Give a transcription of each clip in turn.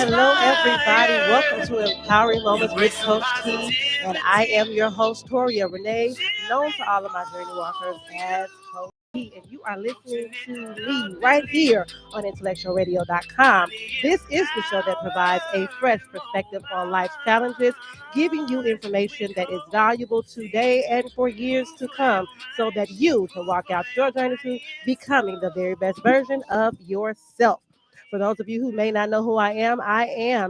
Hello, everybody. Welcome to Empowering Moments with Coach T. And I am your host, Toria Renee, known to all of my journey walkers as Coach T. And you are listening to me right here on IntellectualRadio.com. This is the show that provides a fresh perspective on life's challenges, giving you information that is valuable today and for years to come so that you can walk out your journey to becoming the very best version of yourself. For those of you who may not know who I am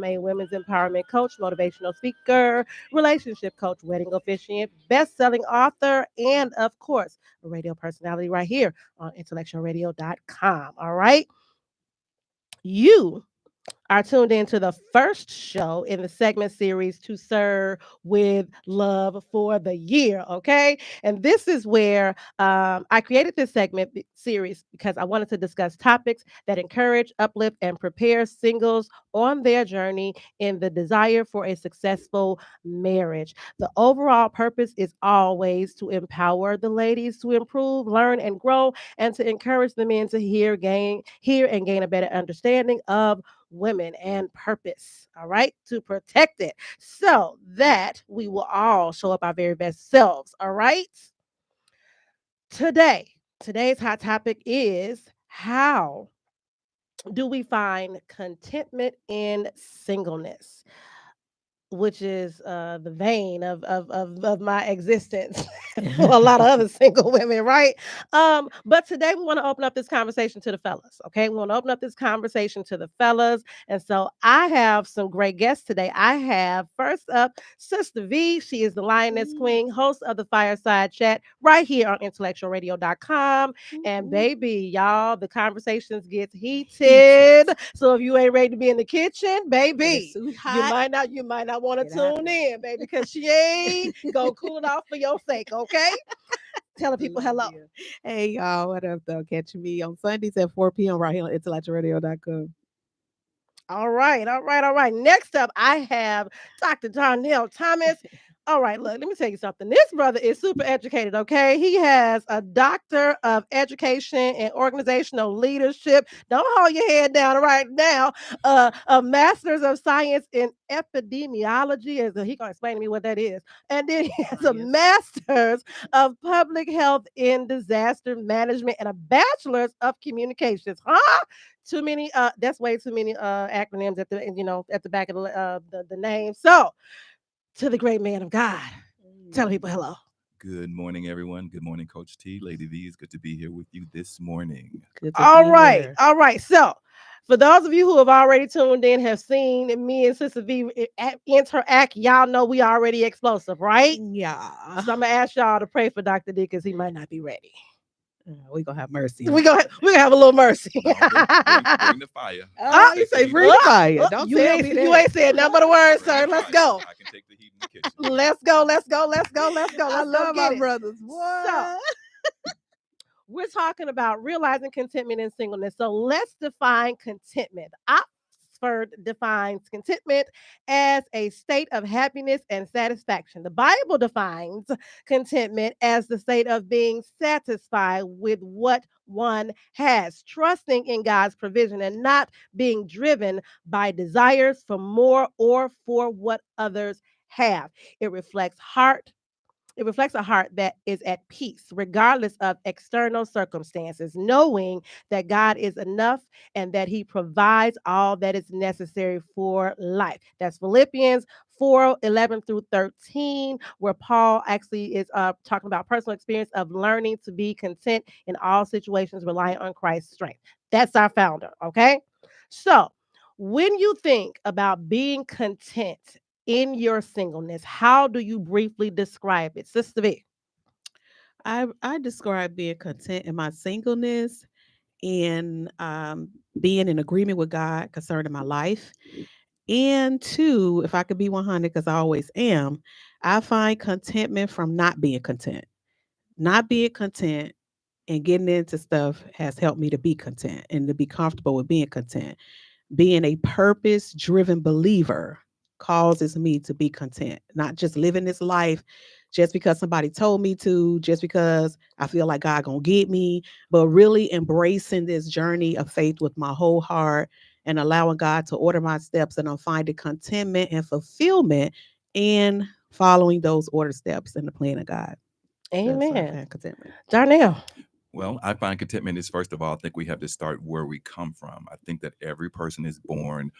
a women's empowerment coach, motivational speaker, relationship coach, wedding officiant, best-selling author, and of course, a radio personality right here on intellectualradio.com. All right. You are tuned into the first show in the segment series To Serve with Love for the year. Okay. And this is where I created this segment series because I wanted to discuss topics that encourage, uplift, and prepare singles on their journey in the desire for a successful marriage. The overall purpose is always to empower the ladies to improve, learn, and grow, and to encourage the men to hear and gain a better understanding of women and purpose, all right, to protect it so that we will all show up our very best selves, all right? Today's hot topic is how do we find contentment in singleness? Which is the vein of my existence for a lot of other single women, right? But today we want to open up this conversation to the fellas, okay? We want to open up this conversation to the fellas. And so I have some great guests today. I have first up Sister V. She is the Lioness Queen, host of the Fireside Chat right here on intellectualradio.com. And baby, y'all, the conversations get heated. So if you ain't ready to be in the kitchen, baby, you might not want to tune in, baby, because she ain't gonna cool it off for your sake, okay? Telling people hello. Hey, y'all. What up, though? Catch me on Sundays at 4 p.m. right here on IntellectualRadio.com. All right. Next up, I have Dr. Darnell Thomas. All right, look, let me tell you something. This brother is super educated, okay? He has a doctor of education and organizational leadership. Don't hold your head down right now. A master's of science in epidemiology. He gonna explain to me what that is. And then he has a master's of public health in disaster management and a bachelor's of communications. Huh? Too many. That's way too many acronyms at the back of the name. So to the great man of God, tell people hello. Good morning, everyone. Good morning, Coach T. Lady V, it's good to be here with you this morning. Good to All be right. here. All right. So for those of you who have already tuned in, have seen me and Sister V interact, y'all know we already explosive, right? Yeah. So I'm gonna ask y'all to pray for Dr. D because he might not be ready. We're going to have mercy. We're gonna have a little mercy. No, bring the fire. Oh, you say bring the fire. Don't you tell me that. You ain't said nothing but a word, sir. Let's go. I can take the heat in the kitchen. Let's go. I love my brothers. What? So, we're talking about realizing contentment in singleness. So let's define contentment. Oxford defines contentment as a state of happiness and satisfaction. The Bible defines contentment as the state of being satisfied with what one has, trusting in God's provision and not being driven by desires for more or for what others have. It reflects a heart that is at peace, regardless of external circumstances, knowing that God is enough and that He provides all that is necessary for life. That's Philippians 4:11 through 13, where Paul actually is talking about personal experience of learning to be content in all situations, relying on Christ's strength. That's our founder, okay? So, when you think about being content in your singleness, how do you briefly describe it, Sister V? I describe being content in my singleness and being in agreement with God concerning my life. And two, if I could be 100, because I always am, I find contentment from not being content. Not being content and getting into stuff has helped me to be content and to be comfortable with being content. Being a purpose driven believer causes me to be content, not just living this life just because somebody told me to, just because I feel like God gonna get me, but really embracing this journey of faith with my whole heart and allowing God to order my steps, and I'm finding contentment and fulfillment in following those order steps in the plan of God. That's where I Amen. find contentment. Darnell. Well, I find contentment is, first of all, I think we have to start where we come from. I think that every person is born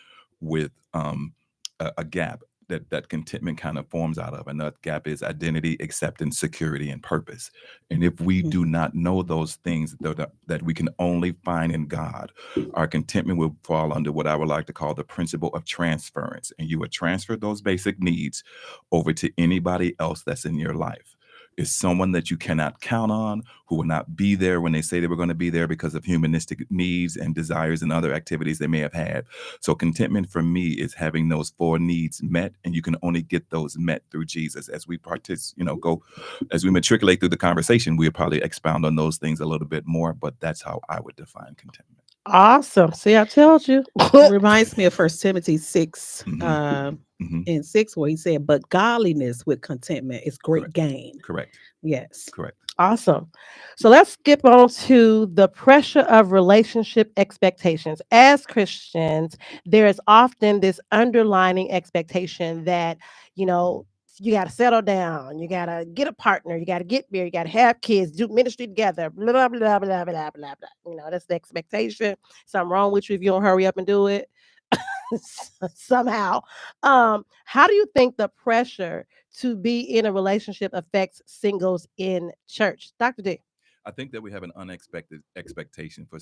with a gap that contentment kind of forms out of. And that gap is identity, acceptance, security, and purpose. And if we do not know those things that we can only find in God, our contentment will fall under what I would like to call the principle of transference. And you would transfer those basic needs over to anybody else that's in your life. Is someone that you cannot count on, who will not be there when they say they were going to be there because of humanistic needs and desires and other activities they may have had. So contentment for me is having those four needs met, and you can only get those met through Jesus. As we as we matriculate through the conversation, we'll probably expound on those things a little bit more, but that's how I would define contentment. Awesome. See, I told you. It reminds me of First Timothy 6 Mhm. and 6, where he said, but godliness with contentment is great Correct. gain. Correct. Yes. Correct. Awesome. So let's skip on to the pressure of relationship expectations. As Christians, there is often this underlining expectation that, you know, you got to settle down, you got to get a partner, you got to get married, you got to have kids, do ministry together, blah, blah, blah, blah, blah, blah, blah. You know, that's the expectation. Something wrong with you if you don't hurry up and do it. Somehow. How do you think the pressure to be in a relationship affects singles in church? Dr. D. I think that we have an unexpected expectation for.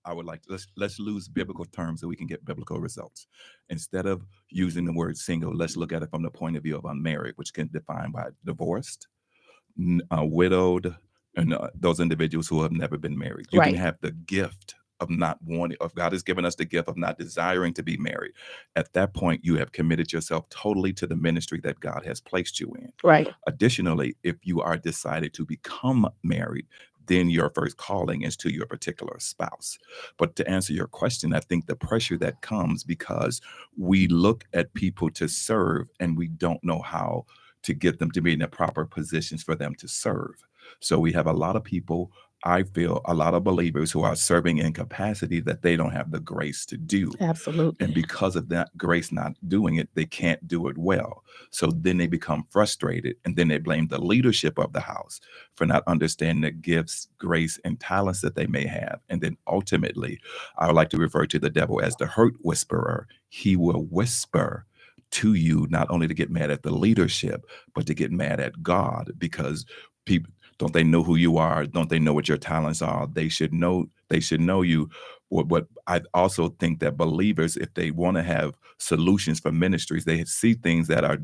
I would like to, let's lose biblical terms so we can get biblical results. Instead of using the word single, let's look at it from the point of view of unmarried, which can define by divorced, widowed, and those individuals who have never been married. You can Right. have the gift of not wanting, of God has given us the gift of not desiring to be married. At that point, you have committed yourself totally to the ministry that God has placed you in. Right. Additionally, if you are decided to become married, then your first calling is to your particular spouse. But to answer your question, I think the pressure that comes because we look at people to serve and we don't know how to get them to be in the proper positions for them to serve. So we have a lot of people, I feel, a lot of believers who are serving in capacity that they don't have the grace to do. Absolutely. And because of that grace not doing it, they can't do it well. So then they become frustrated, and then they blame the leadership of the house for not understanding the gifts, grace, and talents that they may have. And then ultimately, I would like to refer to the devil as the hurt whisperer. He will whisper to you not only to get mad at the leadership, but to get mad at God, because people, don't they know who you are? Don't they know what your talents are? They should know you. But I also think that believers, if they want to have solutions for ministries, they see things that are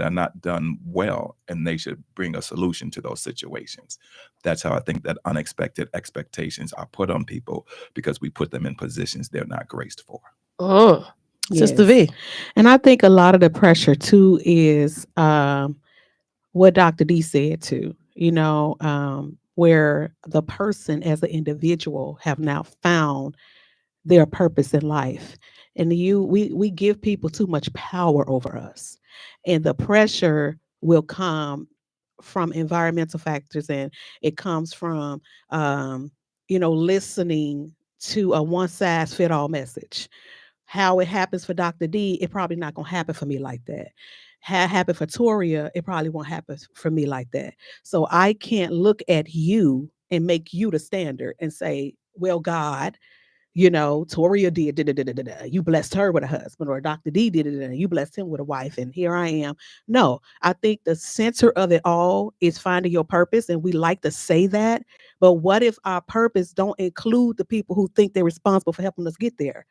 not done well, and they should bring a solution to those situations. That's how I think that unexpected expectations are put on people because we put them in positions they're not graced for. Sister Yes. V. And I think a lot of the pressure too is what Dr. D said too, where the person as an individual have now found their purpose in life. And we give people too much power over us. And the pressure will come from environmental factors, and it comes from listening to a one size fit all message. How it happens for Dr. D, it probably not gonna happen for me like that. How it happened for Toria, it probably won't happen for me like that. So I can't look at you and make you the standard and say, well, God, Toria did, you blessed her with a husband, or Dr. D did it, and you blessed him with a wife, and here I am. No, I think the center of it all is finding your purpose, and we like to say that, but what if our purpose don't include the people who think they're responsible for helping us get there?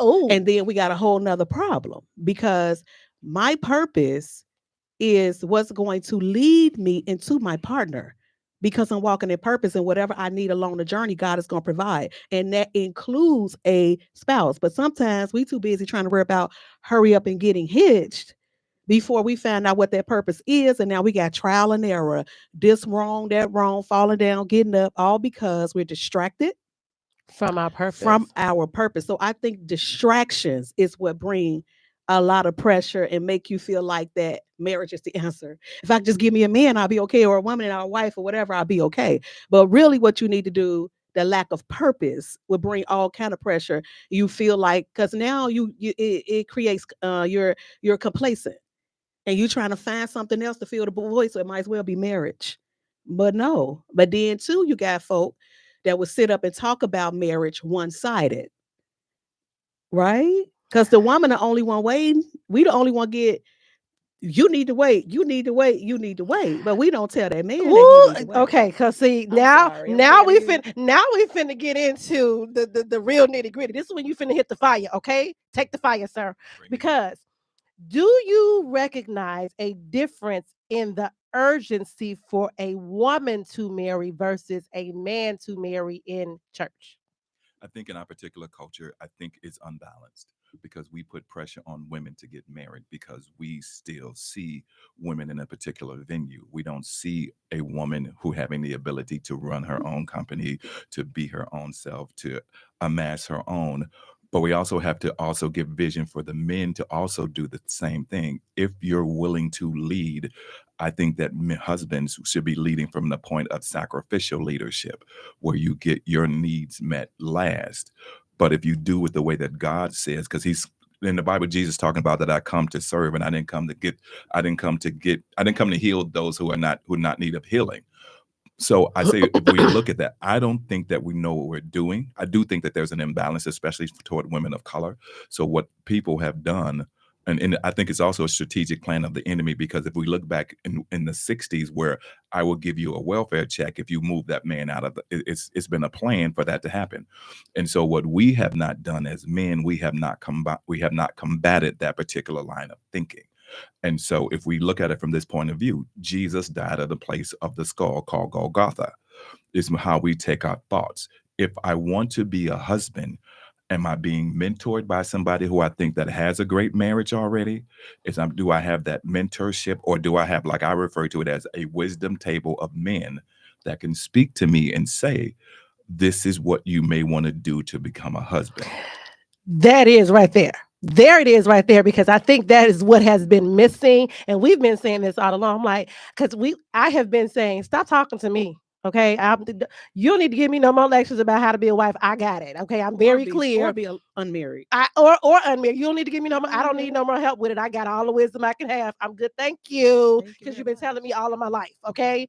Oh, And then we got a whole nother problem, because my purpose is what's going to lead me into my partner, because I'm walking in purpose, and whatever I need along the journey, God is going to provide. And that includes a spouse. But sometimes we too busy trying to worry about hurry up and getting hitched before we find out what that purpose is. And now we got trial and error, this wrong, that wrong, falling down, getting up, all because we're distracted from our purpose. from our purpose. So I think distractions is what bring a lot of pressure and make you feel like that marriage is the answer. If I just give me a man, I'll be okay, or a woman and our wife or whatever, I'll be okay. But really what you need to do, the lack of purpose will bring all kind of pressure. You feel like, because now it creates you're complacent, and you trying to find something else to fill the void, so it might as well be marriage. But no. But then too, you got folk that would sit up and talk about marriage one-sided, right? Because the woman the only one waiting. We the only one get, you need to wait, you need to wait, you need to wait. But we don't tell that man that he need to wait. Okay, cause see I'm now, sorry, I'm telling you. now we finna get into the real nitty gritty. This is when you finna hit the fire. Okay, take the fire, sir. Bring it in. Because do you recognize a difference in the urgency for a woman to marry versus a man to marry in church? I think in our particular culture, I think it's unbalanced because we put pressure on women to get married because we still see women in a particular venue. We don't see a woman who having the ability to run her own company, to be her own self, to amass her own. But we also have to also give vision for the men to also do the same thing. If you're willing to lead, I think that husbands should be leading from the point of sacrificial leadership, where you get your needs met last. But if you do it the way that God says, because he's in the Bible, Jesus talking about that I come to serve, and I didn't come to heal those who not need of healing. So I say, if we look at that, I don't think that we know what we're doing. I do think that there's an imbalance, especially toward women of color. So what people have done, and I think it's also a strategic plan of the enemy, because if we look back in the 60s, where I will give you a welfare check if you move that man out of it's been a plan for that to happen. And so what we have not done as men, we have not combated that particular line of thinking. And so if we look at it from this point of view, Jesus died at the place of the skull called Golgotha. Is how we take our thoughts. If I want to be a husband, am I being mentored by somebody who I think that has a great marriage already? Do I have that mentorship, or do I have, like I refer to it as, a wisdom table of men that can speak to me and say, this is what you may want to do to become a husband? That is right there. There it is right there, because I think that is what has been missing. And we've been saying this all along. I'm like, I have been saying, stop talking to me. Okay. You don't need to give me no more lectures about how to be a wife. I got it. Okay. I'm very clear. Or be unmarried. Or unmarried. You don't need to give me no more. I don't need no more help with it. I got all the wisdom I can have. I'm good. Thank you. Because you've been telling me all of my life. Okay.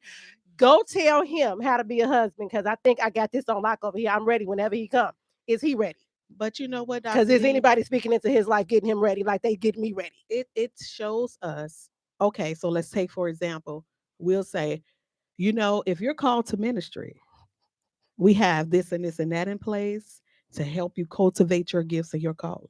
Go tell him how to be a husband, because I think I got this on lock over here. I'm ready whenever he comes. Is he ready? But you know what, Because is anybody speaking into his life getting him ready like they get me ready? It shows us. Okay, so let's take, for example, we'll say, if you're called to ministry, we have this and this and that in place to help you cultivate your gifts and your calling.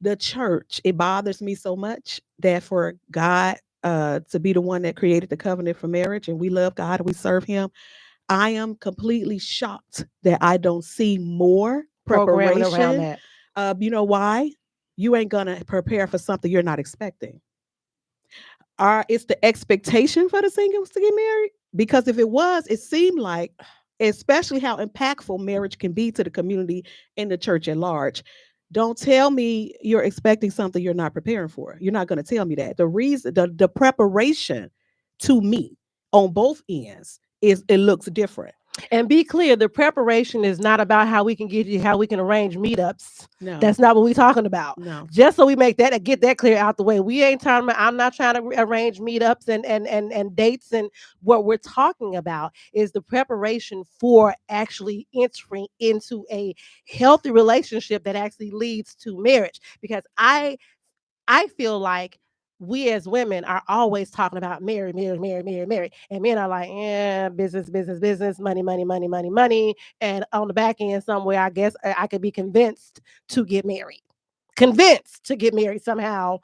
The church, it bothers me so much that for God to be the one that created the covenant for marriage, and we love God and we serve him, I am completely shocked that I don't see more Programming preparation around that. You know why? You ain't gonna prepare for something you're not expecting. It's the expectation for the singles to get married? Because if it was, it seemed like, especially how impactful marriage can be to the community and the church at large. Don't tell me you're expecting something you're not preparing for. You're not going to tell me that. The reason, the preparation, to me, on both ends, is it looks different. And be clear, the preparation is not about how we can arrange meetups. No. That's not what we're talking about. No. Just so we get that clear out the way. We ain't talking about, I'm not trying to arrange meetups and dates. And what we're talking about is the preparation for actually entering into a healthy relationship that actually leads to marriage. Because I feel like we as women are always talking about marry. And men are like, business, money. And on the back end somewhere, I guess I could be convinced to get married. Convinced to get married somehow.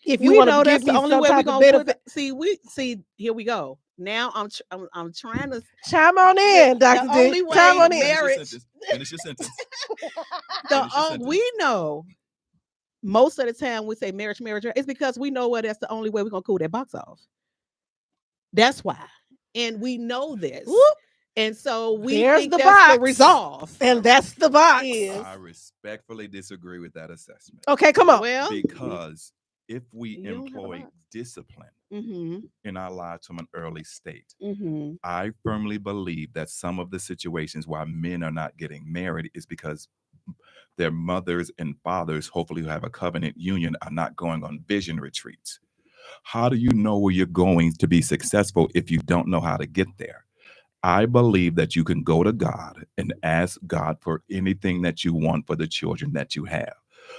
If you want to give me some type of benefit. Here we go. Now I'm trying to chime on in, Dr. The D. only way Chime on in. marriage. Finish your sentence. We know. Most of the time we say marriage, it's because we know that's the only way we're going to cool that box off. That's why. And we know this. Whoop. And so we There's think the that's box. the resolve. And that's the box. I respectfully disagree with that assessment. Okay, come on. Well, because if we You don't have a employ box. discipline Mm-hmm. in our lives from an early state. Mm-hmm. I firmly believe that some of the situations why men are not getting married is because their mothers and fathers, hopefully who have a covenant union, are not going on vision retreats. How do you know where you're going to be successful if you don't know how to get there? I believe that you can go to God and ask God for anything that you want for the children that you have.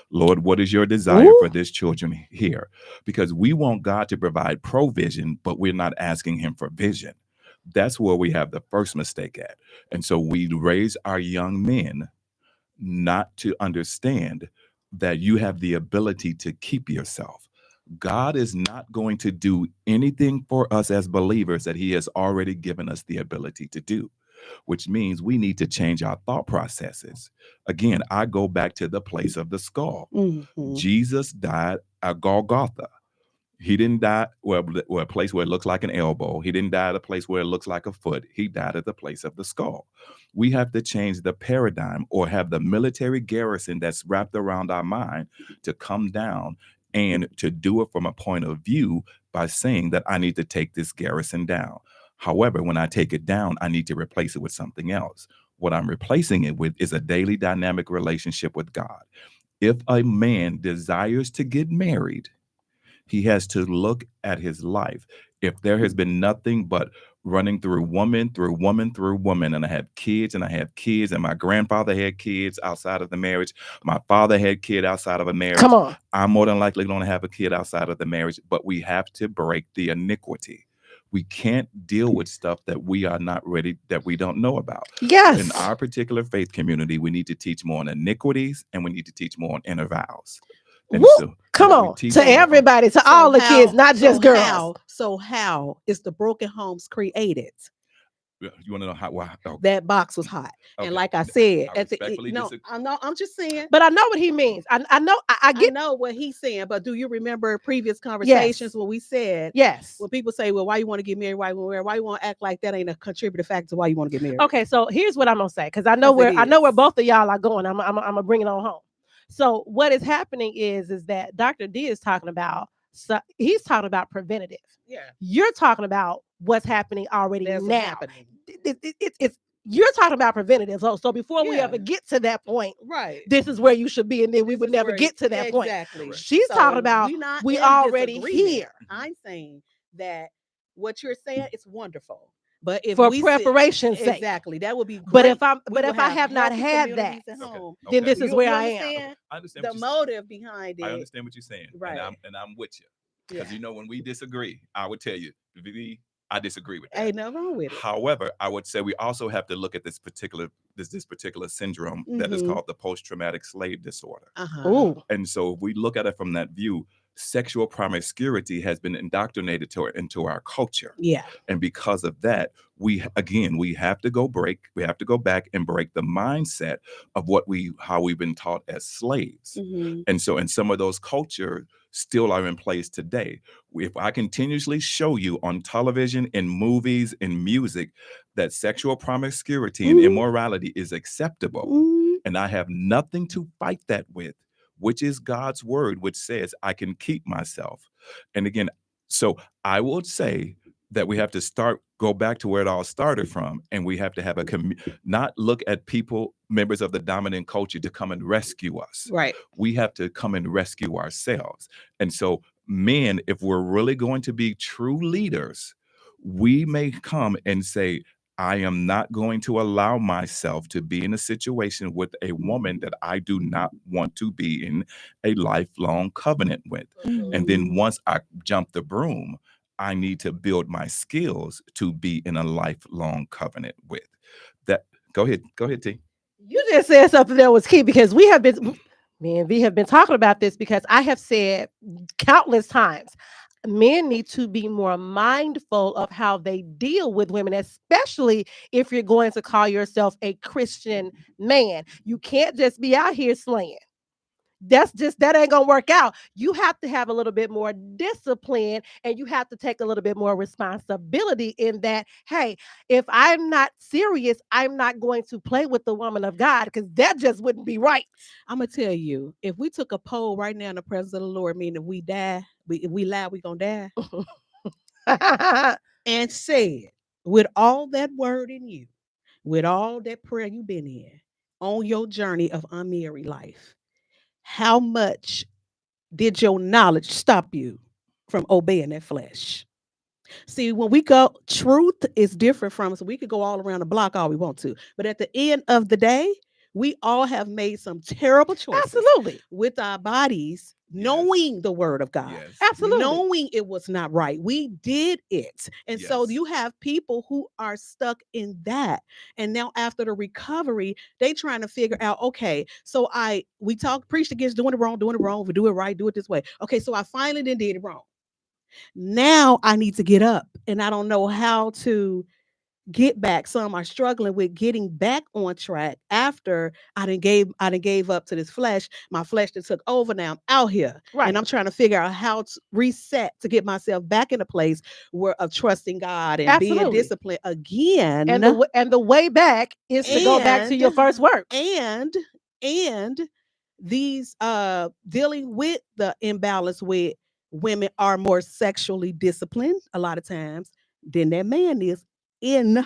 Lord, what is your desire Ooh. for this children here? Because we want God to provide provision, but we're not asking him for vision. That's where we have the first mistake at. And so we raise our young men not to understand that you have the ability to keep yourself. God is not going to do anything for us as believers that he has already given us the ability to do, which means we need to change our thought processes. Again, I go back to the place of the skull. Mm-hmm. Jesus died at Golgotha. He didn't die a place where it looks like an elbow. He didn't die at a place where it looks like a foot. He died at the place of the skull. We have to change the paradigm or have the military garrison that's wrapped around our mind to come down and to do it from a point of view by saying that I need to take this garrison down. However, when I take it down, I need to replace it with something else. What I'm replacing it with is a daily dynamic relationship with God. If a man desires to get married, he has to look at his life. If there has been nothing but running through woman, through woman, through woman, and I have kids and I have kids, and my grandfather had kids outside of the marriage, my father had kid outside of a marriage, Come on. I'm more than likely going to have a kid outside of the marriage, but we have to break the iniquity. We can't deal with stuff that we are not ready, that we don't know about. Yes. In our particular faith community, we need to teach more on iniquities and we need to teach more on inner vows. And Woo! so Come as we on. teach To on that- everybody, to all the kids, not just girls. How is the broken homes created? You want to know how? Why? Oh, That box was hot, okay. and like I said, I respectfully no, disagree. I know. I'm just saying. But I know what he means. I know. I I get. know what he's saying, but do you remember previous conversations when we said, Yes. when people say, "Well, why you want to get married? Why you want to act like that ain't a contributing factor to why you want to get married?" Okay. So here's what I'm gonna say, because I know where both of y'all are going. I'm gonna bring it on home. So what is happening is that Dr. D is talking about. So he's talking about preventative. Yeah, You're talking about what's happening already that's now. what's happening. It's you're talking about preventative. So before we Yeah. ever get to that point, Right. this is where you should be, and then we would never get to that point. Exactly. She's talking about we already here I'm saying that what you're saying is wonderful, but if for we preparation's sake. exactly, that would be great. But if I We will have not healthy had that, communities at home. then this is You- where you I am. understand I understand the what you're motive behind it. I understand what you're saying, Right. and I'm with you because Yeah. when we disagree, I would tell you, Vivi, I disagree with that. Ain't nothing wrong with it. However, I would say we also have to look at this particular syndrome that is Mhm. called the post-traumatic slave disorder. Ooh. And so if we look at it from that view, sexual promiscuity has been indoctrinated into our culture. Yeah. And because of that, we have to go back and break the mindset of how we've been taught as slaves. Mhm. And so, and some of those cultures still are in place today. If I continuously show you on television, in movies, in music, that sexual promiscuity and immorality is acceptable, and I have nothing to fight that with, which is God's word, which says I can keep myself. And again, so I would say that we have to go back to where it all started from, and we have to have not look at members of the dominant culture to come and rescue us. Right. We have to come and rescue ourselves. And so men, if we're really going to be true leaders, we may come and say, I am not going to allow myself to be in a situation with a woman that I do not want to be in a lifelong covenant with. And then once I jump the broom, I need to build my skills to be in a lifelong covenant with. That. Go ahead, T. You just said something that was key, because me and V have been talking about this, because I have said countless times, men need to be more mindful of how they deal with women, especially if you're going to call yourself a Christian man. You can't just be out here slaying. that ain't gonna work out. You have to have a little bit more discipline, and you have to take a little bit more responsibility in that. Hey, if I'm not serious, I'm not going to play with the woman of God, because that just wouldn't be right. I'm gonna tell you, if we took a poll right now in the presence of the Lord, meaning if we die, if we lie, we gonna die, and said, with all that word in you, with all that prayer you've been in on your journey of unmarried life, how much did your knowledge stop you from obeying that flesh? See, when we go, truth is different from us. We could go all around the block all we want to. But at the end of the day, we all have made some terrible choices Absolutely. with our bodies, knowing the word of God, Yes. Absolutely. knowing it was not right. We did it. And so Yes. you have people who are stuck in that. And now after the recovery, they trying to figure out, okay, so we preached against doing it wrong, we do it right, do it this way. Okay, so I finally did it wrong. Now I need to get up, and I don't know how to get back. Some are struggling with getting back on track after I done gave up to this flesh. My flesh that took over. Now I'm out here, Right. and I'm trying to figure out how to reset to get myself back in a place where of trusting God and being Absolutely. disciplined again. And the way back is to go back to your first works. And these dealing with the imbalance with women are more sexually disciplined a lot of times than that man is in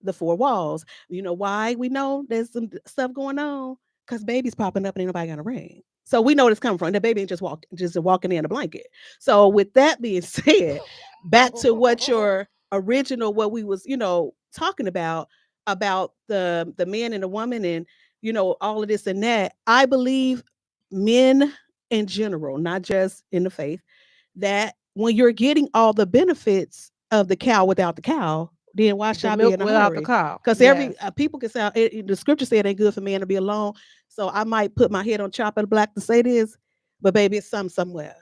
the four walls. You know why we know there's some stuff going on? Because baby's popping up and ain't nobody got a ring. So we know it's coming from. The baby ain't just walking in a blanket. So with that being said, back to what your original, what we was, talking about the man and the woman and, all of this and that. I believe men in general, not just in the faith, that when you're getting all the benefits of the cow without the cow, then why should I be in a without the hurry? cow. Because Yes. people can say the scripture said it ain't good for man to be alone. So I might put my head on chop of the block to say this, but baby, it's somewhere.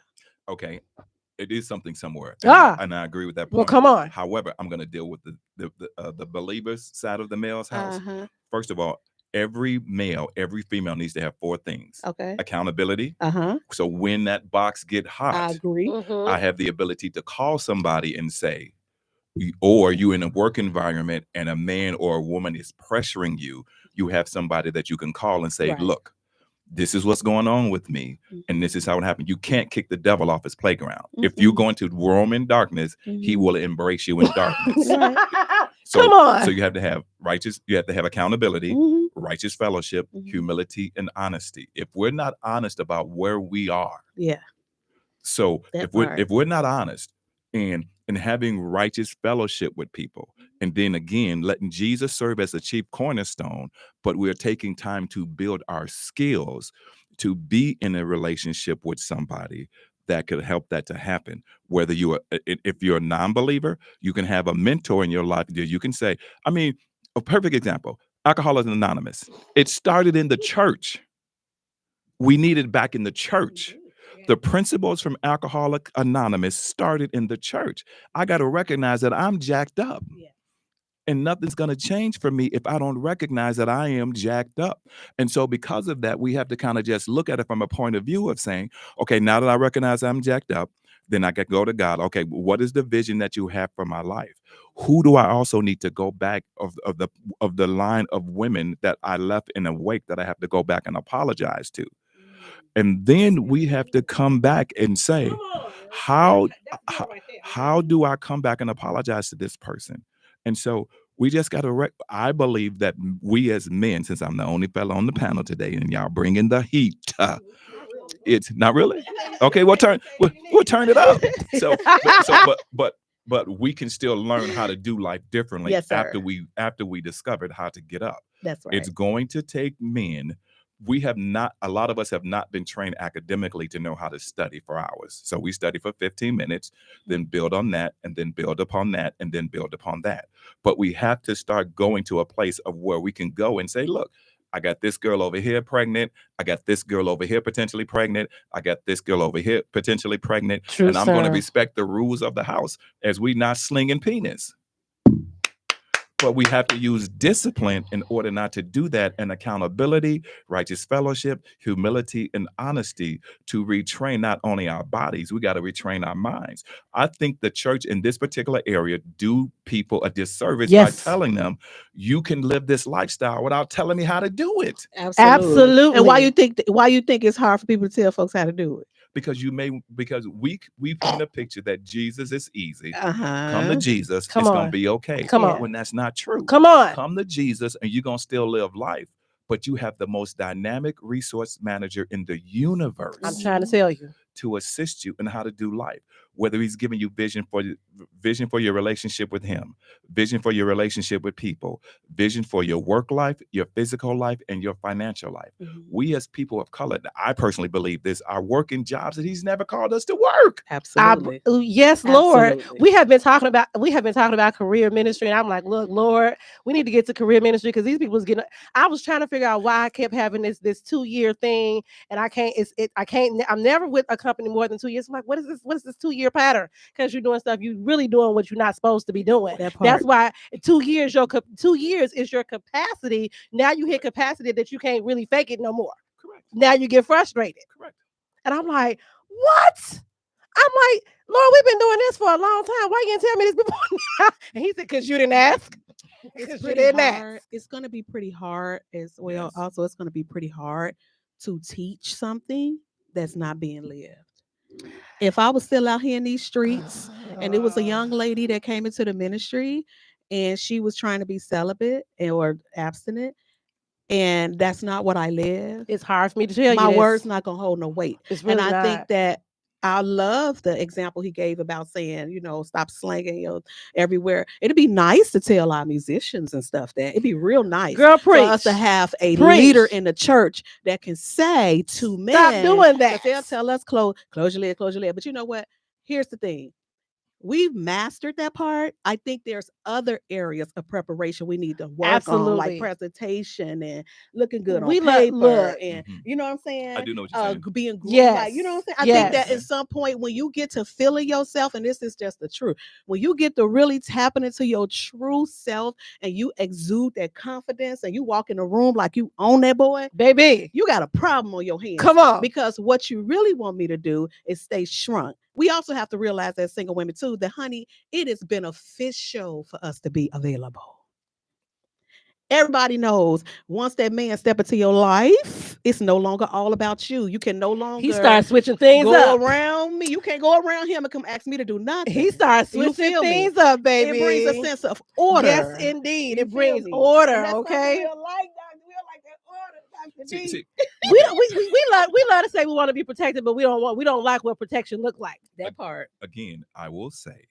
Okay. It is something somewhere, Ah. and I agree with that point. Well, come on. However, I'm going to deal with the believers side of the male's house. Uh-huh. First of all, every male, every female needs to have four things. Okay. Accountability. Uh-huh. So when that box get hot, I agree. Mhm. I have the ability to call somebody and say, or you in a work environment and a man or a woman is pressuring you, you have somebody that you can call and say, Right. look, this is what's going on with me, and this is how it happened. You can't kick the devil off his playground. If you're going to roam in darkness, he will embrace you in darkness. Right. Come on. So you have to have accountability, Mhm. righteous fellowship, Mhm. humility, and honesty. If we're not honest about where we are, Yeah. so That if we're not honest and having righteous fellowship with people, and then again letting Jesus serve as the chief cornerstone, but we're taking time to build our skills to be in a relationship with somebody that could help that to happen. Whether if you're a non-believer, you can have a mentor in your life. You can say, I mean, a perfect example, Alcoholics Anonymous. It started in the church. We need it back in the church. The principles from Alcoholics Anonymous started in the church. I got to recognize that I'm jacked up. Yeah. And nothing's going to change for me if I don't recognize that I am jacked up. And so because of that, we have to kind of just look at it from a point of view of saying, okay, now that I recognize I'm jacked up, then I can go to God. Okay, what is the vision that you have for my life? Who do I also need to go back of the line of women that I left in a wake that I have to go back and apologize to? And then we have to come back and say, how do I come back and apologize to this person? And so we just got to, I believe that we as men, since I'm the only fellow on the panel today and y'all bringing the heat, it's not really. Okay, we'll turn it up. So, but we can still learn how to do life differently. Yes, sir. after we discovered how to get up. That's right. It's going to take men. A lot of us have not been trained academically to know how to study for hours. So we study for 15 minutes, then build on that, and then build upon that, and then build upon that. But we have to start going to a place of where we can go and say, look, I got this girl over here pregnant. I got this girl over here potentially pregnant. I got this girl over here potentially pregnant. True, and I'm going to sir. respect the rules of the house as we not slinging penis. But we have to use discipline in order not to do that, and accountability, righteous fellowship, humility, and honesty to retrain not only our bodies, we got to retrain our minds. I think the church in this particular area do people a disservice by Yes. telling them you can live this lifestyle without telling me how to do it. Absolutely. And why you think it's hard for people to tell folks how to do it? Because we paint a picture that Jesus is easy. Come to Uh-huh. Jesus, Come it's on. gonna be okay. Come Yeah. on. When that's not true. Come on. Come to Jesus and you're gonna still live life, but you have the most dynamic resource manager in the universe I'm trying to tell you. to assist you in how to do life. Whether he's giving you vision for your relationship with him, vision for your relationship with people, vision for your work life, your physical life, and your financial life. We as people of color, I personally believe this, are working jobs that he's never called us to work. Absolutely. Yes, Lord. Absolutely. We have been talking about career ministry, and I'm like, look, Lord, we need to get to career ministry because these people was getting. I was trying to figure out why I kept having this 2-year thing, and I can't. I can't. I'm never with a company more than 2 years. I'm like, what is this? What is this 2-year pattern? Because you're doing stuff you really doing what you're not supposed to be doing. That part. That's why 2 years 2 years is your capacity. Now you hit capacity that you can't really fake it no more. Correct. Now you get frustrated. Correct. And I'm like, what? I'm like, Lord, we've been doing this for a long time. Why you didn't tell me this before now? And he said, because you didn't ask. It's Because you pretty didn't hard. ask. It's going to be pretty hard as well. Yes. Also, it's going to be pretty hard to teach something that's not being lived. If I was still out here in these streets and it was a young lady that came into the ministry and she was trying to be celibate or abstinent, and that's not what I live, It's hard for me to tell you my this. words not going to hold no weight. It's really And I not. think that I love the example he gave about saying, stop slanging everywhere. It'd be nice to tell our musicians and stuff that. It'd be real nice Girl, for us to preach. have a Preach. leader in the church that can say to men, Stop doing that. 'cause they'll tell us close your lid, close your lid. But you know what? Here's the thing. We've mastered that part. I think there's other areas of preparation we need to work on, like Absolutely. presentation and looking good on We paper, look. and Mhm. you know what I'm saying. I do know what you're saying. Being groomed, Yes. like, you know what I'm saying. I think that Yes. at some point when you get to feeling yourself, and this is just the truth, when you get to really tapping into your true self and you exude that confidence and you walk in the room like you own that boy, Baby, you got a problem on your hands. come on. Because what you really want me to do is stay shrunk. We also have to realize as single women too that, honey, it is beneficial for us to be available. Everybody knows once that man step into your life, it's no longer all about you. You can no longer He starts switching things go up. around me. You can't go around him and come ask me to do nothing. He starts You switching feel me? things up, baby. It brings a sense of order. Yes, indeed. You It brings feel me? order, And that's okay? something we'll like, Dr. We'll like that order, Dr. D. See, we love to say we want to be protected, but we don't like what protection look like. That part. again, I will say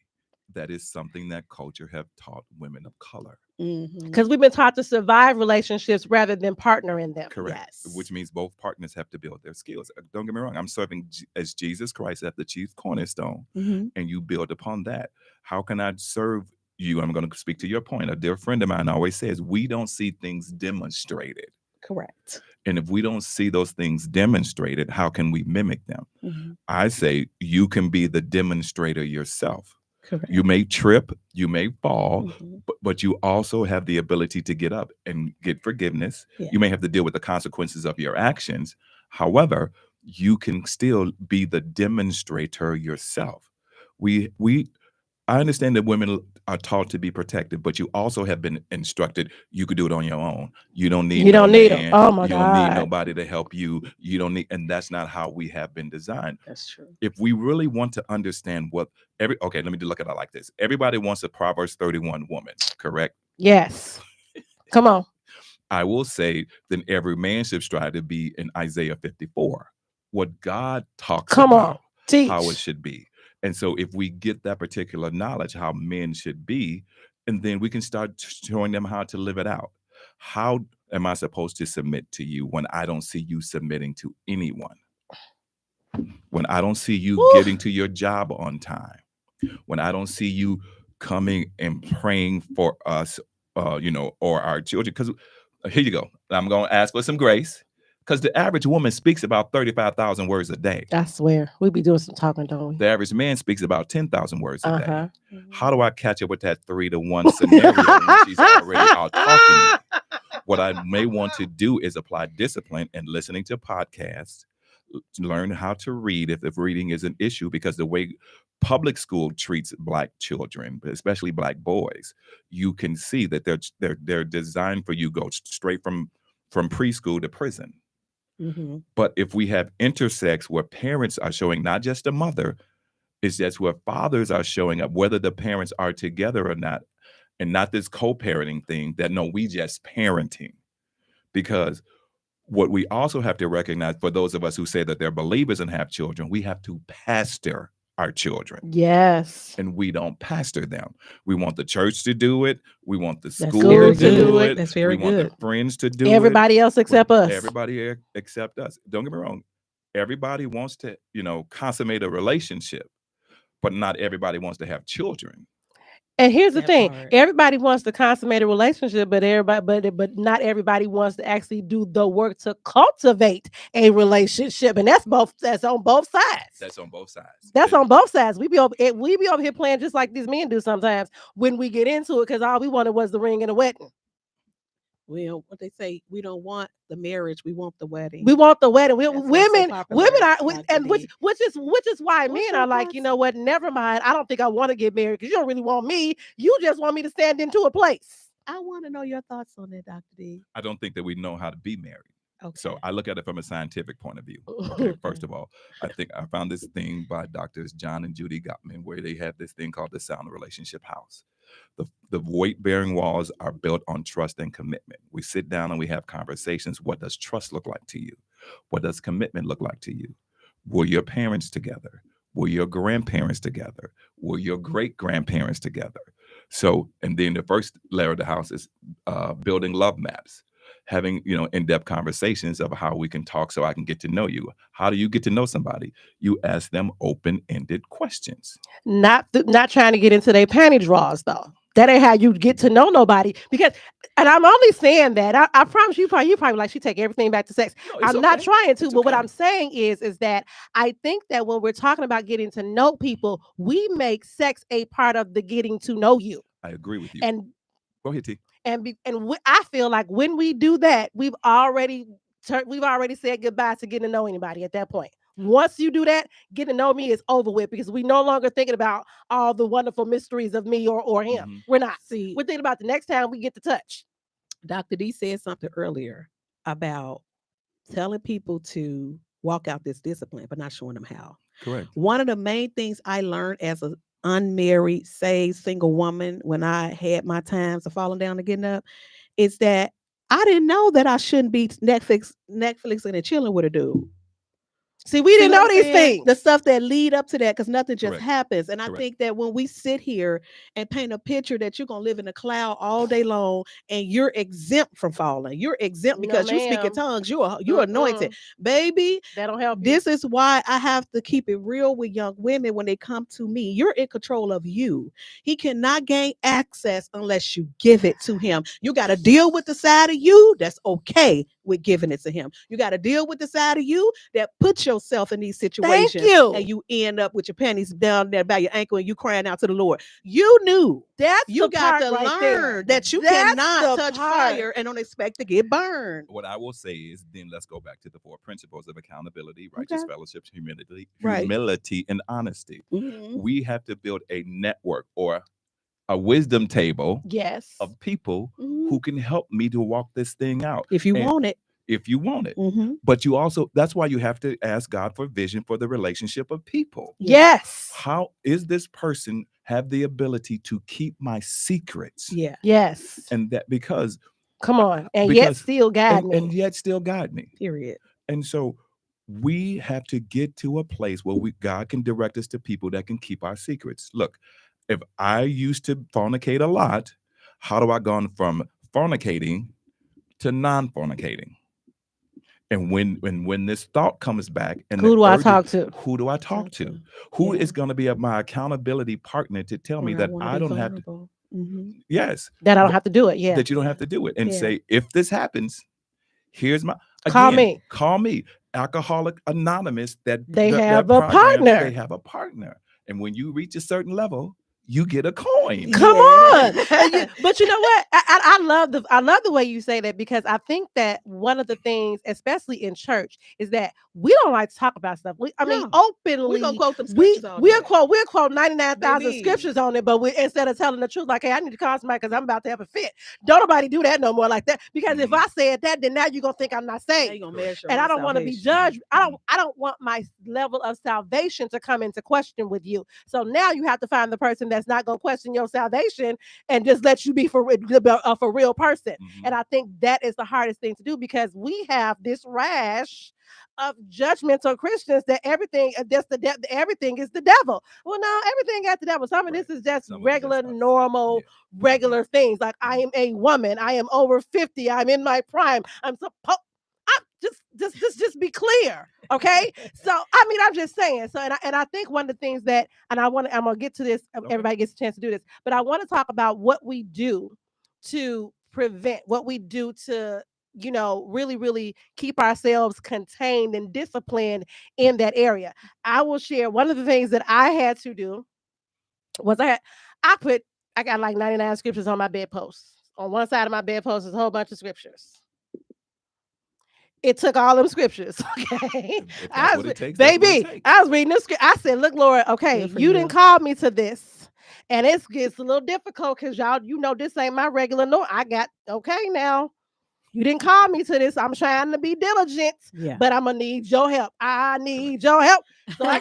that is something that culture have taught women of color. Mhm. Because we've been taught to survive relationships rather than partner in them. Correct. Yes. Which means both partners have to build their skills. Don't get me wrong. I'm serving as Jesus Christ as the chief cornerstone, Mhm. and you build upon that. How can I serve you? I'm going to speak to your point. A dear friend of mine always says, we don't see things demonstrated. Correct. And if we don't see those things demonstrated, how can we mimic them? Mhm. I say you can be the demonstrator yourself. Correct. You may trip, you may fall, Mhm. but you also have the ability to get up and get forgiveness. Yeah. You may have to deal with the consequences of your actions. However, you can still be the demonstrator yourself. I understand that women are taught to be protected, but you also have been instructed you could do it on your own. You don't need You don't need 'em. man. Oh my You don't need God. nobody to help you. You don't need, and that's not how we have been designed. That's true. If we really want to understand okay, let me look at it like this. Everybody wants a Proverbs 31 woman, correct? Yes. Come on. I will say then every man should strive to be in Isaiah 54. What God talks Come about, on. Teach. how it should be. And so if we get that particular knowledge, how men should be, and then we can start showing them how to live it out. How am I supposed to submit to you when I don't see you submitting to anyone? When I don't see you Woo. getting to your job on time? When I don't see you coming and praying for us, or our children? Because here you go. I'm going to ask for some grace. Because the average woman speaks about 35,000 words a day. I swear, we be doing some talking, don't we? The average man speaks about 10,000 words a day. Mhm. How do I catch up with that 3-to-1 scenario when she's already out talking? What I may want to do is apply discipline and listening to podcasts, learn how to read if reading is an issue, because the way public school treats Black children, but especially Black boys, you can see that they're designed for you go straight from preschool to prison. Mm-hmm. But if we have intersex where parents are showing, not just a mother, it's just where fathers are showing up, whether the parents are together or not, and not this co-parenting thing that no, we just parenting. Because what we also have to recognize, for those of us who say that they're believers and have children, we have to pastor our children. Yes. And we don't pastor them. We want the church to do it. We want the school good to to do do it. That's very we want good. the friends to do Everybody else it. except us. Everybody except us. Don't get me wrong. Everybody wants to, consummate a relationship, but not everybody wants to have children. And here's the That thing: part. everybody wants to consummate a relationship, but not everybody wants to actually do the work to cultivate a relationship, and that's on both sides. That's on both sides. That's on both sides. We be over here playing just like these men do sometimes when we get into it, because all we wanted was the ring and the wedding. Well, what they say, we don't want the marriage, we want the wedding. We want the wedding. That's what's so Women popular, are, Dr. and which D. is why What's men your are like, thoughts? you know what? Never mind. I don't think I want to get married because you don't really want me. You just want me to stand into a place. I want to know your thoughts on that, Dr. D. I don't think that we know how to be married. Okay. So I look at it from a scientific point of view. Okay, first of all, I think I found this thing by Doctors John and Judy Gottman, where they have this thing called the Sound Relationship House. The weight-bearing walls are built on trust and commitment. We sit down and we have conversations. What does trust look like to you? What does commitment look like to you? Were your parents together? Were your grandparents together? Were your great-grandparents together? So, and then the first layer of the house is building love maps, having, in-depth conversations of how we can talk so I can get to know you. How do you get to know somebody? You ask them open-ended questions. Not trying to get into their panty drawers though. That ain't how you get to know nobody. Because, and I'm only saying that, I promise you probably like, she take everything back to sex. No, it's I'm not okay. trying to, It's but what okay. I'm saying is that I think that when we're talking about getting to know people, we make sex a part of the getting to know you. I agree with you. And Go ahead, T. I feel like when we do that, we've already said goodbye to getting to know anybody at that point. Once you do that, getting to know me is over with, because we no longer thinking about all the wonderful mysteries of me or him. Mhm. We're not. See, We're thinking about the next time we get to touch. Dr. D said something earlier about telling people to walk out this discipline, but not showing them how. Correct. One of the main things I learned as an unmarried, saved, single woman when I had my times of falling down and getting up is that I didn't know that I shouldn't be Netflixing and chilling with a dude. See, we See didn't what know I'm these saying? things. The stuff that lead up to that, because nothing just Correct. happens. And I Correct. think that when we sit here and paint a picture that you're gonna live in a cloud all day long and you're exempt from falling, you're exempt No, because you speak in ma'am. tongues, you're anointed, baby. That don't help you. This is why I have to keep it real with young women when they come to me. You're in control of you. He cannot gain access unless you give it to him. You got to deal with the side of you that's okay with giving it to him. You got to deal with the side of you that puts yourself in these situations. you. And you end up with your panties down there by your ankle and you crying out to the Lord. You knew. That's You the got part to right learn there. that you That's cannot the touch part. fire and don't expect to get burned. What I will say is, then let's go back to the 4 principles of accountability, righteous Okay. fellowship, humility, Right. humility, and honesty. Mhm. We have to build a network or a wisdom table Yes. of people Mhm. who can help me to walk this thing out. If you And want it. if you want it. Mhm. But you also, that's why you have to ask God for vision for the relationship of people. Yes. How is this person have the ability to keep my secrets? Yeah. Yes. And that because Come on. And yet because- still guide me. and yet still guide me. Period. And so we have to get to a place where God can direct us to people that can keep our secrets. Look, if I used to fornicate a lot, how do I go from fornicating to non-fornicating? And when this thought comes back, and Who the do I urge- talk to? Who do I talk to? to. Who Yeah. is going to be my accountability partner to tell me that I don't have to? Yes, That I don't have to do it. Yeah. that you don't have to do it, and Yeah. say, if this happens, here's my. Call Again, me. call me. Alcoholic Anonymous, They that have a program, partner. they have a partner. And when you reach a certain level, you get a coin. Come Yeah. on. But you know what? I love the way you say that, because I think that one of the things, especially in church, is that we don't like to talk about stuff. I mean, No. openly, We gonna quote them we scriptures all we'll day. quote 99,000 Baby. scriptures on it, but instead of telling the truth, like, hey, I need to call somebody because I'm about to have a fit. Don't nobody do that no more like that, because if I said that, then now you're gonna think I'm not Now saved. you gonna measure And my I don't want to be salvation. judged. I don't want my level of salvation to come into question with you. So now you have to find the person that's not going to question your salvation and just let you be for real person. Mhm. And I think that is the hardest thing to do, because we have this rash of judgmental Christians that everything everything is the devil. Well, no, everything got the devil. Some of Right. this is just Some of it regular, just us. normal, Yeah. regular things. Like, I am a woman. I am over 50. I'm in my prime. I'm supposed. Just be clear, okay? So I mean, I'm just saying. So and I think one of the things that, and I'm gonna get to this. Okay. Everybody gets a chance to do this, but I want to talk about what we do to prevent, what we do to really, really keep ourselves contained and disciplined in that area. I will share one of the things that I had to do was I got like 99 scriptures on my bedpost. On one side of my bedpost is a whole bunch of scriptures. It took all them scriptures. Okay. If that's what it takes, that's what it Baby, takes. I was reading this script. I said, look, Lord, okay, Good for you you. didn't call me to this. And it gets a little difficult because y'all, this ain't my regular no. Okay now. You didn't call me to this. I'm trying to be diligent, Yeah. but I'm gonna need your help. I need your help. So I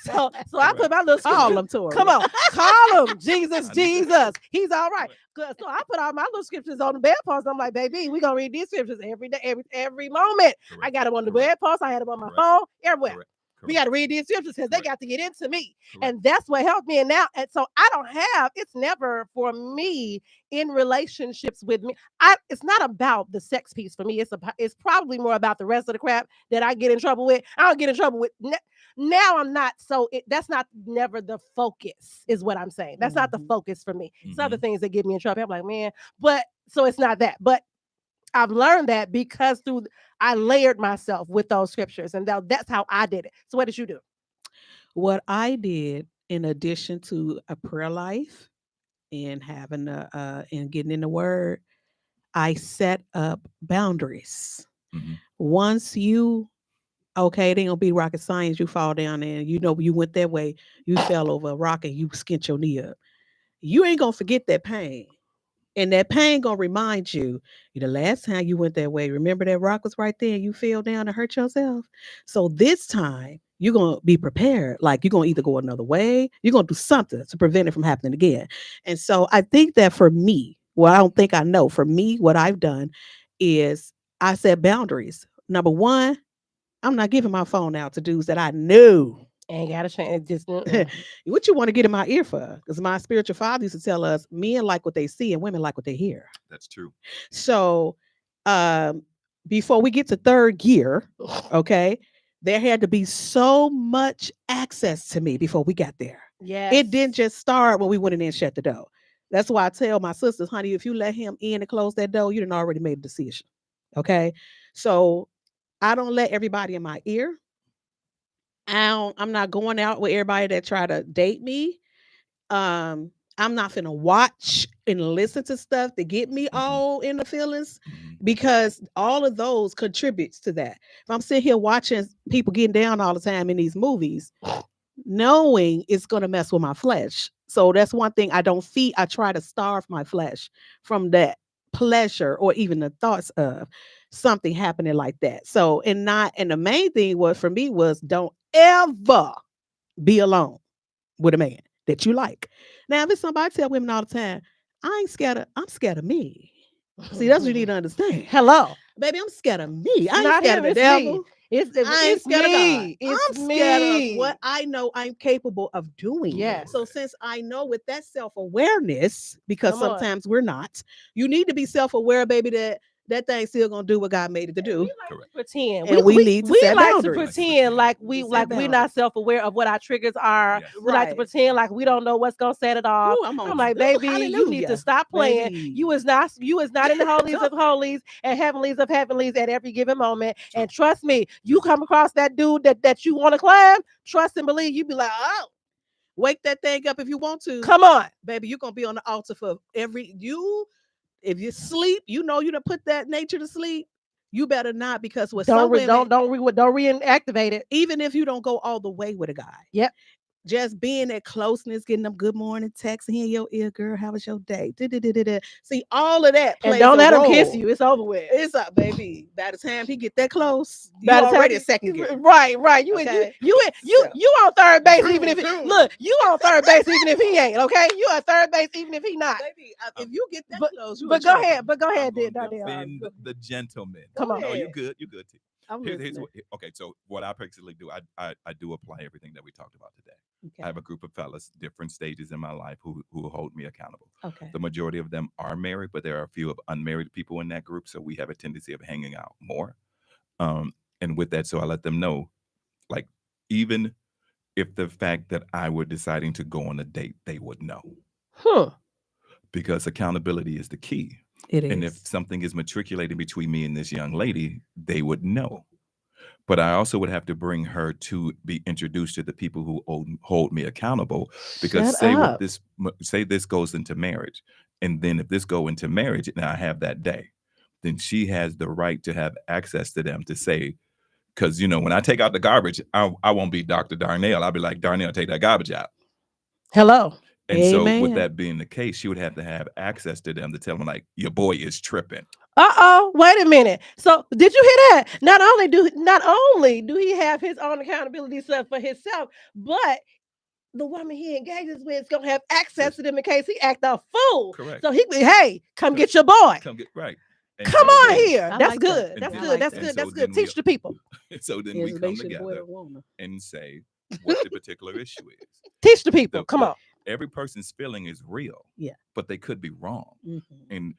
so I put my little Call scripture. them, Tori. Come on, call him. Jesus, I need Jesus. He's all right. Good. So I put all my little scriptures on the bedpost. I'm like, baby, we're gonna read these scriptures every day, every moment. I got them on the bedpost. I had them on my phone, everywhere. Correct. We got to read these scriptures because they Correct. got to get into me. Correct. And that's what helped me. And so I don't have, it's never for me in relationships with me. It's not about the sex piece for me. It's probably more about the rest of the crap that I get in trouble with. I don't get in trouble with. Now I'm not, that's not never the focus, is what I'm saying. That's not the focus for me. It's other things that get me in trouble. I'm like, man, but so it's not that. But I've learned that because I layered myself with those scriptures, and that's how I did it. So what did you do? What I did, in addition to a prayer life and having and getting in the word, I set up boundaries. Mhm. Once you, okay, it ain't gonna be rocket science. You fall down there, and you went that way. You fell over a rock and you skint your knee up. You ain't gonna forget that pain. And that pain gonna remind you, the last time you went that way, remember that rock was right there and you fell down and hurt yourself? So this time you're gonna be prepared. Like, you're gonna either go another way, you're gonna do something to prevent it from happening again. And so I think that for me, well, I don't think I know. For me, what I've done is I set boundaries. Number one, I'm not giving my phone out to dudes that I knew. Ain't got a chance. Just What you want to get in my ear for? Because my spiritual father used to tell us men like what they see and women like what they hear. That's true. So before we get to third gear, okay, there had to be so much access to me before we got there. yes. It didn't just start when we went in there and shut the door. That's why I tell my sisters, honey, if you let him in and close that door, you done already made a decision. Okay. So I don't let everybody in my ear. I'm not going out with everybody that try to date me. I'm not finna watch and listen to stuff to get me all in the feelings, because all of those contributes to that. If I'm sitting here watching people getting down all the time in these movies, knowing it's gonna mess with my flesh. So that's one thing I don't feed. I try to starve my flesh from that pleasure or even the thoughts of something happening like that. So and the main thing was for me was don't ever be alone with a man that you like. Now, if it's somebody, I tell women all the time, I'm scared of me. See, that's what you need to understand. Hello. Baby, I'm scared of me. I ain't Not scared him, of the it's me. devil. I ain't scared of God. It's I'm scared me. of what I know I'm capable of doing. Yes. So since I know with that self-awareness, because Come on. sometimes we're not, you need to be self-aware, baby, that that thing still gonna do what God made it to do. Correct. Pretend. And we need to we set like boundaries. to pretend like we're not boundaries. self-aware of what our triggers are. Yes. We like to pretend like we don't know what's gonna set it off. Ooh, I'm on- like, ooh, baby, you need hallelujah. to stop playing. Baby. You is not in the holies of holies and heavenlies of heavenlies at every given moment. True. And trust me, you come across that dude that you want to climb, trust and believe, you be like, oh, Wake that thing up if you want to. come on. Baby, you're gonna be on the altar for if you sleep, you know you done put that nature to sleep. You better not, because with some women, Don't reactivate it. even if you don't go all the way with a guy. Yep. Just being that closeness, getting them good morning texts in your ear, girl, how was your day? Da-da-da-da-da. See, all of that plays And don't a let him role. kiss you. It's over with. It's up, baby. By the time he get that close, you By the time already you- a second gear. Right. You Okay. you on third base even if you on third base even if he ain't, okay? You on third base even if he not. Baby, if you get that close, you But in go trouble. ahead, I'm gonna Darnell. defend the gentleman. Come on. No, you ahead. good. You good. T. I'm Here's listening. okay. So what I basically do, I do apply everything that we talked about today. Okay. I have a group of fellas, different stages in my life, who hold me accountable. Okay. The majority of them are married, but there are a few of unmarried people in that group, so we have a tendency of hanging out more. And with that, so I let them know, like, even if the fact that I were deciding to go on a date, they would know, because accountability is the key. It is. And if something is matriculated between me and this young lady, they would know. But I also would have to bring her to be introduced to the people who hold me accountable. Because say this goes into marriage, and then if this go into marriage and I have that day, then she has the right to have access to them to say, because when I take out the garbage, I won't be Dr. Darnell. I'll be like, Darnell, take that garbage out. Hello. And so Amen. with that being the case, she would have to have access to them to tell them, like, your boy is tripping. Wait a minute. So did you hear that? Not only do he have his own accountability stuff for himself, but the woman he engages with is gonna have access to them in case he act a fool. Correct. So hey, come get your boy. Come get right. And Come so on then- here. I That's like good. that. That's And good. then- That's and good. so That's then good. Teach the people. So then we come together and say what the particular issue is. Teach the people. Come on. Every person's feeling is real. Yeah. But they could be wrong. Mhm. And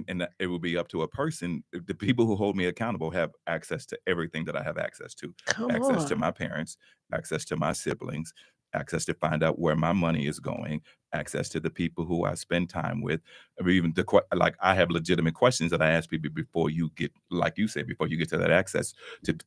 and it will be up to a person. The people who hold me accountable have access to everything that I have access to. Come Access to on. my parents, access to my siblings, access to find out where my money is going, access to the people who I spend time with. Or even like I have legitimate questions that I ask people before you get, like you said, before you get to that access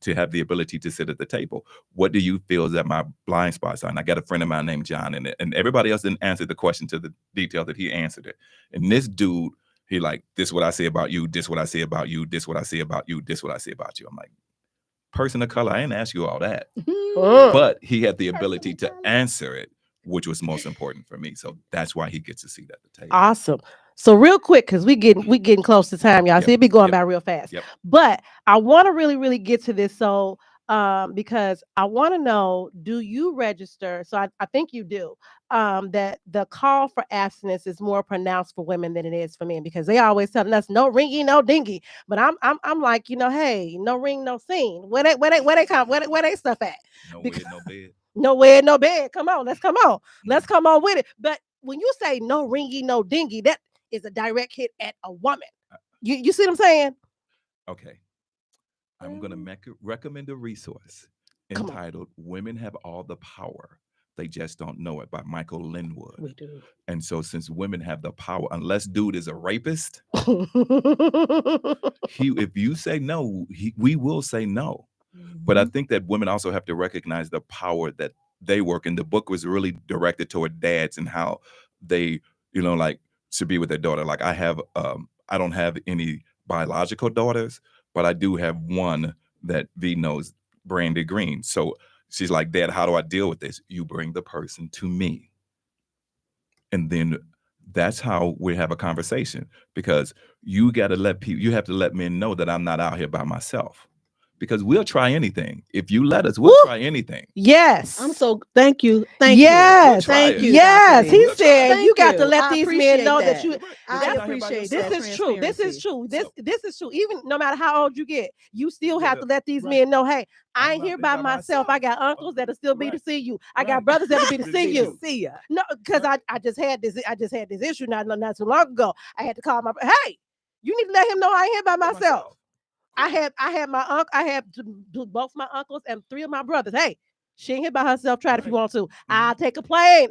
to have the ability to sit at the table. What do you feel is that my blind spots are? And I got a friend of mine named John, and everybody else didn't answer the question to the detail that he answered it. And this dude, he like, this what I say about you, this what I say about you, this what I say about you, this what I say about you. I'm like, person of color, I didn't ask you all that. But he had the ability to answer it, which was most important for me. So that's why he gets a seat at the table. Awesome. So real quick, because we getting close to time, y'all. So it be going by real fast. Yep. But I want to really get to this. So because I want to know, do you register? So I think you do. That the call for abstinence is more pronounced for women than it is for men, because they always telling us no ringy, no dingy. But I'm like, hey, no ring, no scene. Where they stuff at? No bed, no bed. Nowhere, no bed. Come on, let's come on with it. But when you say no ringy, no dingy, that is a direct hit at a woman. You see what I'm saying? Okay. I'm going to recommend a resource entitled Women Have All the Power. They Just Don't Know It by Michael Linwood. We do. And so since women have the power, unless dude is a rapist, if you say no, we will say no. But I think that women also have to recognize the power that they work. And the book was really directed toward dads and how they, like, should be with their daughter. Like I don't have any biological daughters, but I do have one that V knows, Brandy Green. So she's like, Dad, how do I deal with this? You bring the person to me. And then that's how we have a conversation, because you have to let men know that I'm not out here by myself. Because we'll try anything. If you let us, we'll try anything. Yes. Thank you. Yes. We'll Thank you. Yes. Dr. He Dee. said Thank you got to you. let I these men appreciate know that. that you. I appreciate that. This is true. This is true. This is true. Even no matter how old you get, you still have to let these men know, hey, I ain't here by myself. I got uncles that'll still be to see you. I got brothers that'll be to see you. See ya. No, because I just had this issue not too long ago. I had to call my hey. You need to let him know I ain't here by by myself. myself. I had my uncle, I had both my uncles and three of my brothers. Hey, she ain't here by herself. Try it if you Right. want to. Mm-hmm. I'll take a plane.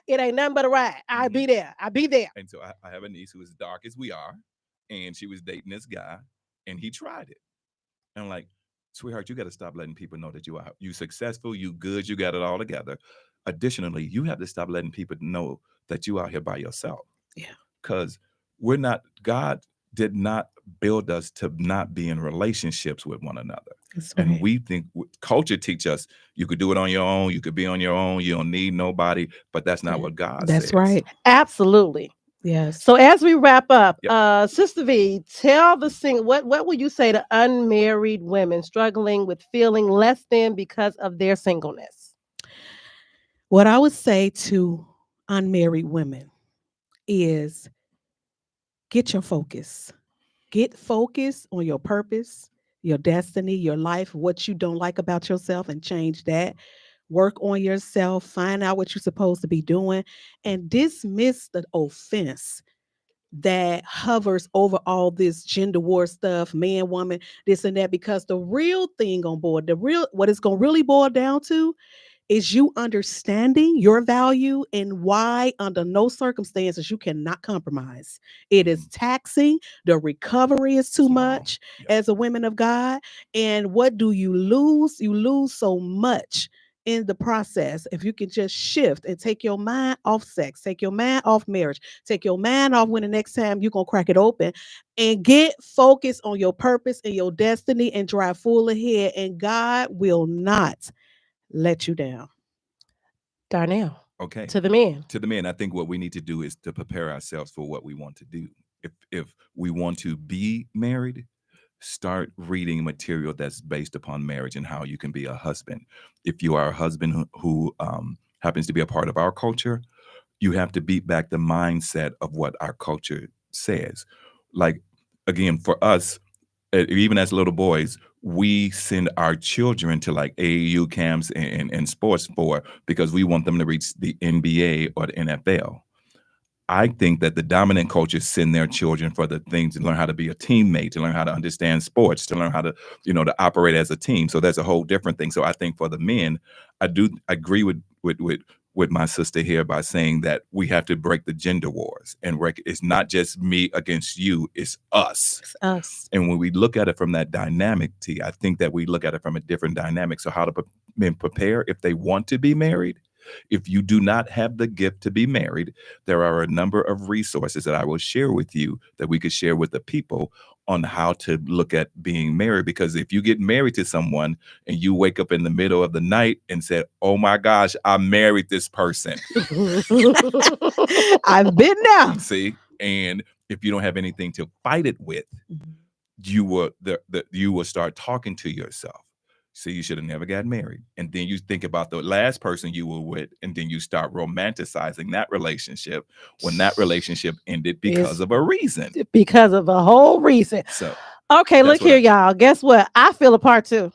It ain't nothing but a ride. I'll Mm-hmm. be there. I'll be there. And so I have a niece who is dark as we are, and she was dating this guy, and he tried it. And I'm like, sweetheart, you got to stop letting people know that you successful, you good, you got it all together. Additionally, you have to stop letting people know that you out here by yourself. Yeah. Because God did not build us to not be in relationships with one another. That's And right. we think culture teach us you could do it on your own, you could be on your own, you don't need nobody, but that's not what God That's says. right. Absolutely. Yes. So as we wrap up, Yep. Sister V, tell the single what would you say to unmarried women struggling with feeling less than because of their singleness? What I would say to unmarried women is get your focus. Get focused on your purpose, your destiny, your life, what you don't like about yourself, and change that. Work on yourself, find out what you're supposed to be doing, and dismiss the offense that hovers over all this gender war stuff, man, woman, this and that, because the real thing on board, what it's going to really boil down to is you understanding your value and why under no circumstances you cannot compromise. It is taxing. The recovery is too Small. much Yep. as a woman of God. And what do you lose? You lose so much in the process if you can just shift and take your mind off sex, take your mind off marriage, take your mind off when the next time you're going to crack it open, and get focused on your purpose and your destiny and drive full ahead, and God will not let you down. Darnell, Okay. to the men. To the men, I think what we need to do is to prepare ourselves for what we want to do. If we want to be married, start reading material that's based upon marriage and how you can be a husband. If you are a husband who happens to be a part of our culture, you have to beat back the mindset of what our culture says. Like, again, for us, even as little boys, we send our children to like AAU camps and sports because we want them to reach the NBA or the NFL. I think that the dominant cultures send their children for the things to learn how to be a teammate, to learn how to understand sports, to learn how to, to operate as a team. So that's a whole different thing. So I think for the men, I do agree with my sister here by saying that we have to break the gender wars and it's not just me against you, it's us. It's us. And when we look at it from that dynamic, I think that we look at it from a different dynamic. So how do men prepare if they want to be married? If you do not have the gift to be married, there are a number of resources that I will share with you that we could share with the people on how to look at being married. Because if you get married to someone and you wake up in the middle of the night and say, oh my gosh, I married this person. I've been there. See, and if you don't have anything to fight it with, you will start talking to yourself. So you should have never got married. And then you think about the last person you were with, and then you start romanticizing that relationship when that relationship ended because of a reason. Because of a whole reason. So okay, look here, y'all. Guess what? I feel a part two.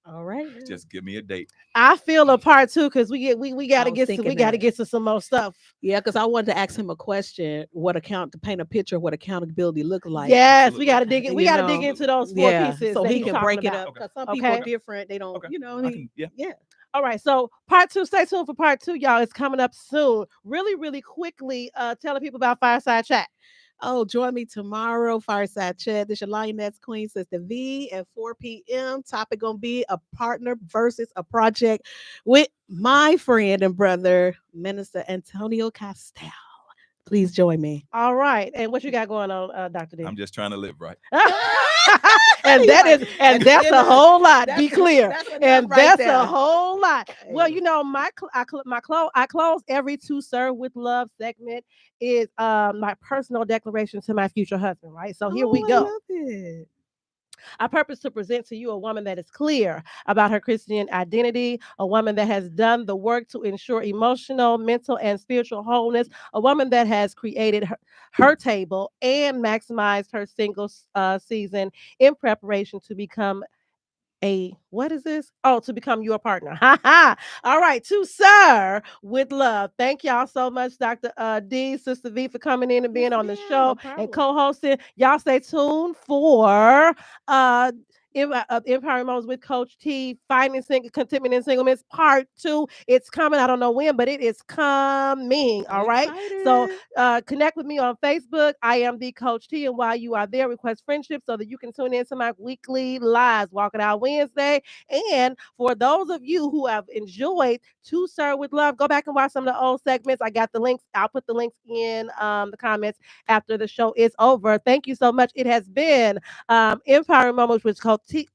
All right. Just give me a date. I feel a part two because we gotta get to some more stuff. Yeah, because I wanted to ask him a question: to paint a picture of what accountability look like. Yes, Absolutely. we gotta dig. We gotta dig into those four pieces, so that he he's can talking break it about. up. Because some people are different; they don't, Yeah. All right, so part two. Stay tuned for part two, y'all. It's coming up soon. Really, really quickly, telling people about Fireside Chat. Oh, join me tomorrow, Fireside Chat. This your Lioness Queen Sistah Vee at 4 p.m. Topic gonna be a partner versus a project with my friend and brother, Minister Antonio Castell. Please join me. All right, and what you got going on, Dr. D? I'm just trying to live right. and that's a whole lot. Be clear, and that's a whole lot. Well, I close every "To Serve with Love" segment is my personal declaration to my future husband. Right, so here we go. I love it. I purpose to present to you a woman that is clear about her Christian identity, a woman that has done the work to ensure emotional, mental, and spiritual wholeness, a woman that has created her table and maximized her single season in preparation to become what is this? Oh, to become your partner. Ha ha. All right, to Sir with love. Thank y'all so much, Dr. D, Sister V, for coming in and being Yes, on the ma'am. No show and problem. co-hosting. Y'all stay tuned for uh Empowering Moments with Coach T, Finding Contentment and Singleness Part 2. It's coming. I don't know when, but it is coming. I'm All right. So excited. connect with me on Facebook. I am the Coach T. And while you are there, request friendship so that you can tune in to my weekly lives, Walking Out Wednesday. And for those of you who have enjoyed To Serve with Love, go back and watch some of the old segments. I got the links. I'll put the links in the comments after the show is over. Thank you so much. It has been Empowering Moments with Coach T.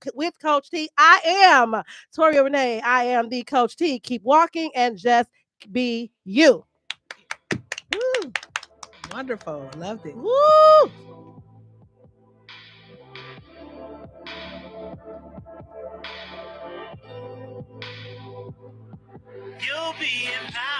I am Toria Renee. I am the Coach T. Keep walking and just be you. Woo. Wonderful. Loved it. Woo! You'll be empowered.